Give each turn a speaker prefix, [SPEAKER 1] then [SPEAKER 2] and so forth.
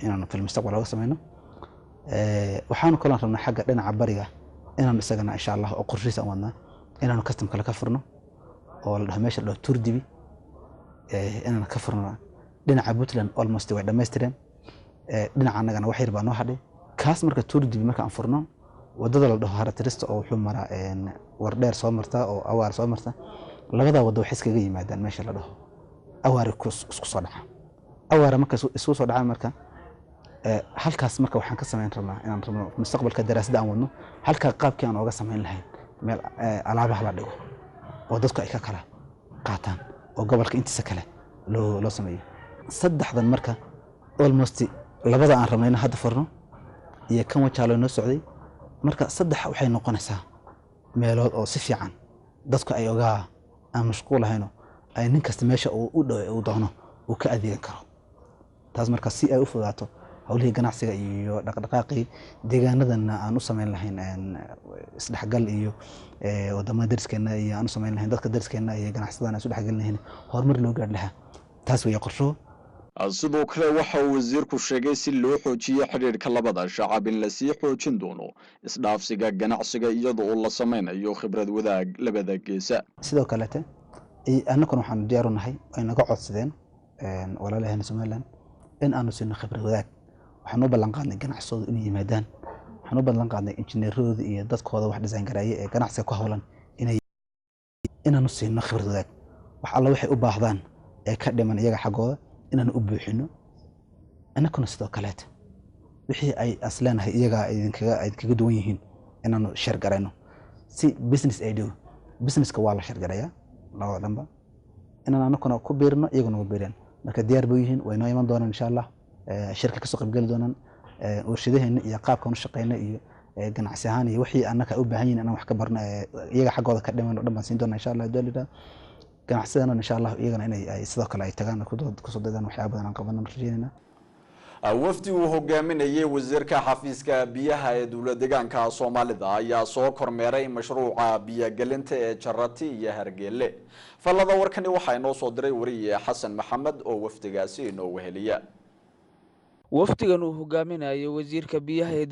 [SPEAKER 1] inaanu fil mustaqbal uga sameeyno waxaanu kala rabnaa xagga dhinaca bariga inaanu isagana insha Allah oo qorshiisa aan wadnaa inaanu custom kala ka furno oo la dhaho meesha la turdibi inaanu ka furno dhinaca Puntland almost way dhameystireen dhinaca anagana wax yar baa noo hadhay kaas marka turdibi marka aan furno wadada la dhaho haratirista oo wuxuu maraa war dheer soo marta oo awaar soo marta labada wado wax iskaga yimaadaan meesha la dhaho awaar isku soo dhaca awaar marka isku soo dhaca marka halkaas marka waxaan ka sameyn rabnaa inaan rabno mustaqbalka daraasada aan wadno halka qaabkii aan uga sameyn lahayn meel alaabaha la dhigo oo dadku ay ka kala qaataan oo gobolka intiisa kale loo sameeyo saddexdan marka almost labada aan rabnayna hadda furno iyo kan wajaalo noo socday marka saddex waxay noqonaysaa meelood oo si fiican dadku ay ogaa aan mashquul ahayno ay nin kasta meesha uu doono uu ka adeegan karo taas marka si ay u fudaato hawlihii ganacsiga iyo dhaqdhaqaaqii deegaanadana aan u sameyn lahayn isdhexgal iyo wadamada dariskeena iyo aan u sameyn lahayn dadka dariskeena iyo ganacsadana isu dhexgal lahayn horumar loo gaar lahaa taas way qorsho
[SPEAKER 2] sidoo kale waxa uu wasiirku sheegay si loo xoojiyo xiriirka labada shacab in la sii xoojin doono isdhaafsiga ganacsiga iyadoo la sameynayo khibrad wadaag labada geesa
[SPEAKER 1] sidoo kale annaguna waxaan diyaar u nahay ay naga codsadeen walaalaheena Soomaaliland in aanu siino khibrad wadaag waxaan u ballan qaadnay ganacsigooda inay yimaadaan waxaan u ballan qaadnay injineeradooda iyo dadkooda wax design gareeya ee ganacsiga ku hawlan inaanu siino khibrad wadaag wax alla waxay u baahdaan ee ka dhiman iyaga xaqooda inaan u buuxino annaguna sidoo kale wixii ay asleenahay iyaga idinkaga duwan yihiin inaanu share gareyno si business ay do businesska waa la share gareeyaa labada dhanba inaan annaguna ku beerno iyaguna ku beereen marka diyaar buu yihiin way noo iman doonaan insha Allah shirka ka soo qayb gali doonaan warshadeena iyo qaabka uu shaqeynaa iyo ganacsi ahaan iyo wixii annaka u baahan yihiin inaan wax ka barno iyaga xaqooda ka dhiman oo dhan baan siin doonaa insha Allah dalida ganacsiga insha Allah iyagana inay sidoo kale ay tagaan ku soo dadaan waxyaabo badan aan qabanno rajeynayna
[SPEAKER 2] wafdi uu hogaaminayay wasiirka xafiiska biyaha ee dawladda deegaanka Soomaalida ayaa soo kormeeray mashruuca biyo gelinta ee Jarati iyo Hargeysa falada warkani waxa inoo soo diray wariye Xasan Maxamed oo wafdigaasi inoo weheliya
[SPEAKER 3] wafdigan uu hogaaminayay wasiirka biyaha ee